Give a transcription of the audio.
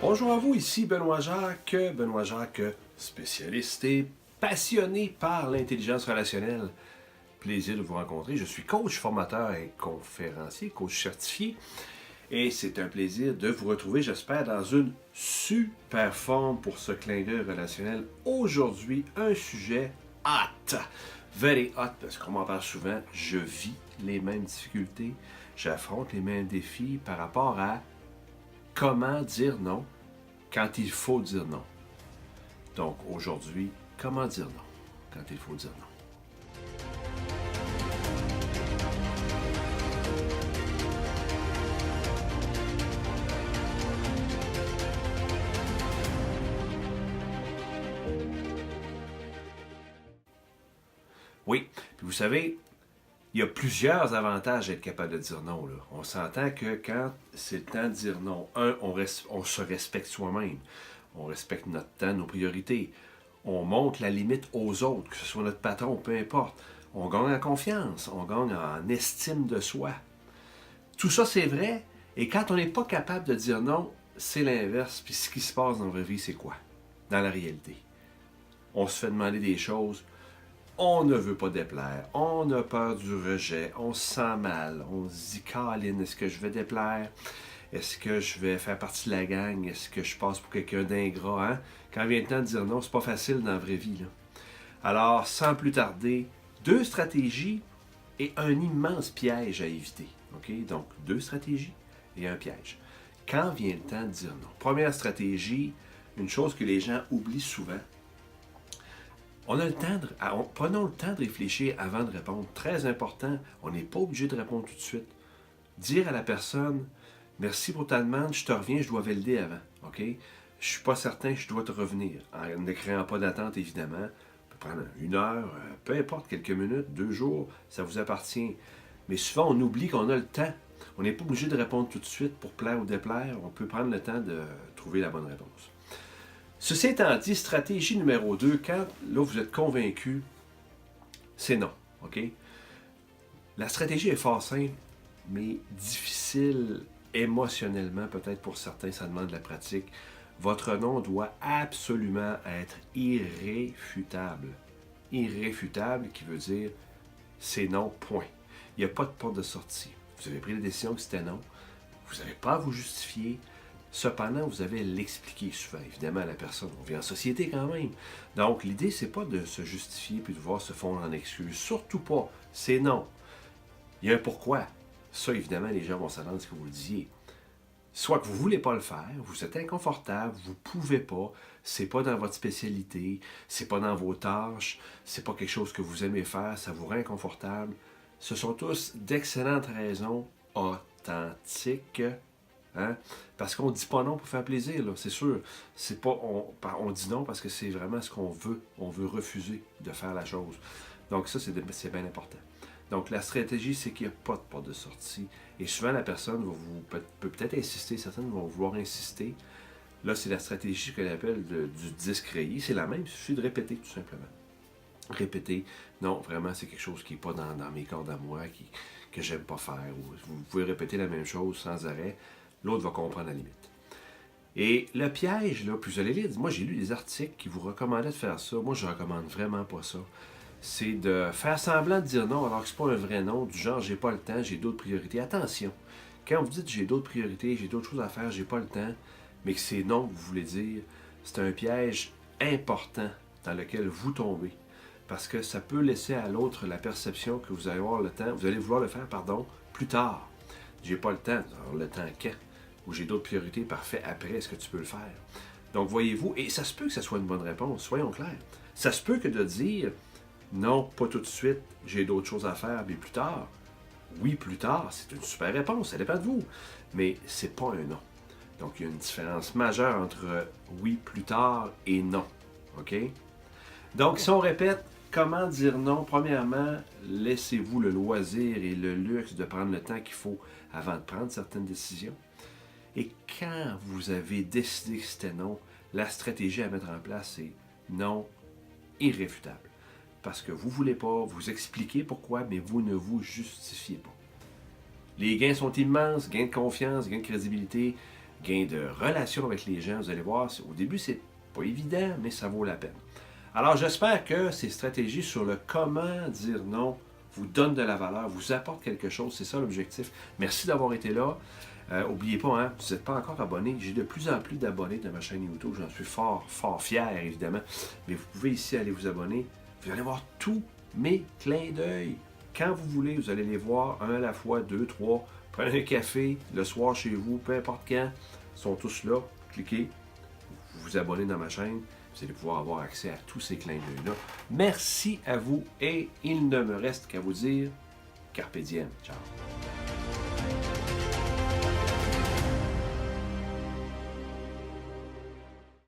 Bonjour à vous, ici Benoît Jacques. Benoît Jacques, spécialiste et passionné par l'intelligence relationnelle. Plaisir de vous rencontrer. Je suis coach, formateur et conférencier, coach certifié. Et c'est un plaisir de vous retrouver, j'espère, dans une super forme pour ce clin d'œil relationnel. Aujourd'hui, un sujet hot. Very hot, parce qu'on m'en parle souvent. Je vis les mêmes difficultés. J'affronte les mêmes défis par rapport à comment dire non quand il faut dire non. Donc aujourd'hui, comment dire non quand il faut dire non. Oui, puis vous savez, il y a plusieurs avantages à être capable de dire non, là. On s'entend que quand c'est le temps de dire non, on se respecte soi-même. On respecte notre temps, nos priorités. On montre la limite aux autres, que ce soit notre patron, peu importe. On gagne en confiance, on gagne en estime de soi. Tout ça, c'est vrai. Et quand on n'est pas capable de dire non, c'est l'inverse. Puis ce qui se passe dans la vraie vie, c'est quoi? Dans la réalité. On se fait demander des choses. On ne veut pas déplaire, on a peur du rejet, on se sent mal, on se dit Caroline, est-ce que je vais déplaire? Est-ce que je vais faire partie de la gang? Est-ce que je passe pour quelqu'un d'ingrat? Hein? Quand vient le temps de dire non, c'est pas facile dans la vraie vie. Là. Alors, sans plus tarder, deux stratégies et un immense piège à éviter. Okay? Donc, deux stratégies et un piège. Quand vient le temps de dire non? Première stratégie, une chose que les gens oublient souvent, prenons le temps de réfléchir avant de répondre. Très important, on n'est pas obligé de répondre tout de suite. Dire à la personne, merci pour ta demande, je te reviens, je dois valider avant. OK? Je ne suis pas certain que je dois te revenir. En ne créant pas d'attente, évidemment. On peut prendre une heure, peu importe, quelques minutes, 2 jours, ça vous appartient. Mais souvent, on oublie qu'on a le temps. On n'est pas obligé de répondre tout de suite pour plaire ou déplaire. On peut prendre le temps de trouver la bonne réponse. Ceci étant dit, stratégie numéro 2, quand là vous êtes convaincu, c'est non. OK? La stratégie est fort simple, mais difficile émotionnellement, peut-être pour certains, ça demande de la pratique. Votre non doit absolument être irréfutable. Irréfutable qui veut dire c'est non, point. Il n'y a pas de porte de sortie. Vous avez pris la décision que c'était non. Vous n'avez pas à vous justifier. Cependant, vous avez à l'expliquer souvent, évidemment, à la personne. On vit en société quand même. Donc, l'idée, c'est pas de se justifier puis de voir se fondre en excuses. Surtout pas. C'est non. Il y a un pourquoi. Ça, évidemment, les gens vont s'attendre à ce que vous le disiez. Soit que vous ne voulez pas le faire, vous êtes inconfortable, vous ne pouvez pas, c'est pas dans votre spécialité, c'est pas dans vos tâches, c'est pas quelque chose que vous aimez faire, ça vous rend inconfortable. Ce sont tous d'excellentes raisons authentiques. Hein? Parce qu'on ne dit pas non pour faire plaisir, là, c'est sûr. C'est pas, on dit non parce que c'est vraiment ce qu'on veut. On veut refuser de faire la chose. Donc ça, c'est bien important. Donc la stratégie, c'est qu'il n'y a pas de porte de sortie. Et souvent, la personne peut peut-être insister, certaines vont vouloir insister. Là, c'est la stratégie qu'on appelle du disque rayé. C'est la même, il suffit de répéter tout simplement. Répéter, non, vraiment, c'est quelque chose qui n'est pas dans mes cordes à moi, que j'aime pas faire. Ou vous pouvez répéter la même chose sans arrêt. L'autre va comprendre la limite. Et le piège, là, puis vous allez lire, moi j'ai lu des articles qui vous recommandaient de faire ça. Moi, je ne recommande vraiment pas ça. C'est de faire semblant de dire non alors que ce n'est pas un vrai non, du genre j'ai pas le temps, j'ai d'autres priorités. Attention, quand vous dites j'ai d'autres priorités, j'ai d'autres choses à faire, j'ai pas le temps, mais que c'est non que vous voulez dire, c'est un piège important dans lequel vous tombez. Parce que ça peut laisser à l'autre la perception que vous allez avoir le temps, vous allez vouloir le faire, plus tard. J'ai pas le temps. Alors le temps quand? Ou j'ai d'autres priorités, parfait, après, est-ce que tu peux le faire? Donc, voyez-vous, et ça se peut que ce soit une bonne réponse, soyons clairs. Ça se peut que de dire, non, pas tout de suite, j'ai d'autres choses à faire, mais plus tard. Oui, plus tard, c'est une super réponse, ça dépend de vous. Mais c'est pas un non. Donc, il y a une différence majeure entre oui, plus tard et non. OK? Donc, si on répète, comment dire non? Premièrement, laissez-vous le loisir et le luxe de prendre le temps qu'il faut avant de prendre certaines décisions. Et quand vous avez décidé que c'était non, la stratégie à mettre en place, c'est non irréfutable. Parce que vous ne voulez pas, vous expliquez pourquoi, mais vous ne vous justifiez pas. Les gains sont immenses, gains de confiance, gains de crédibilité, gain de relation avec les gens. Vous allez voir, au début, c'est pas évident, mais ça vaut la peine. Alors, j'espère que ces stratégies sur le comment dire non vous donnent de la valeur, vous apportent quelque chose. C'est ça l'objectif. Merci d'avoir été là. N'oubliez pas, hein, vous n'êtes pas encore abonné. J'ai de plus en plus d'abonnés de ma chaîne YouTube. J'en suis fort, fort fier, évidemment. Mais vous pouvez ici aller vous abonner. Vous allez voir tous mes clins d'œil. Quand vous voulez, vous allez les voir un à la fois, deux, trois. Prenez un café le soir chez vous, peu importe quand. Ils sont tous là. Cliquez. Vous vous abonnez dans ma chaîne. Vous allez pouvoir avoir accès à tous ces clins d'œil-là. Merci à vous et il ne me reste qu'à vous dire Carpe diem. Ciao.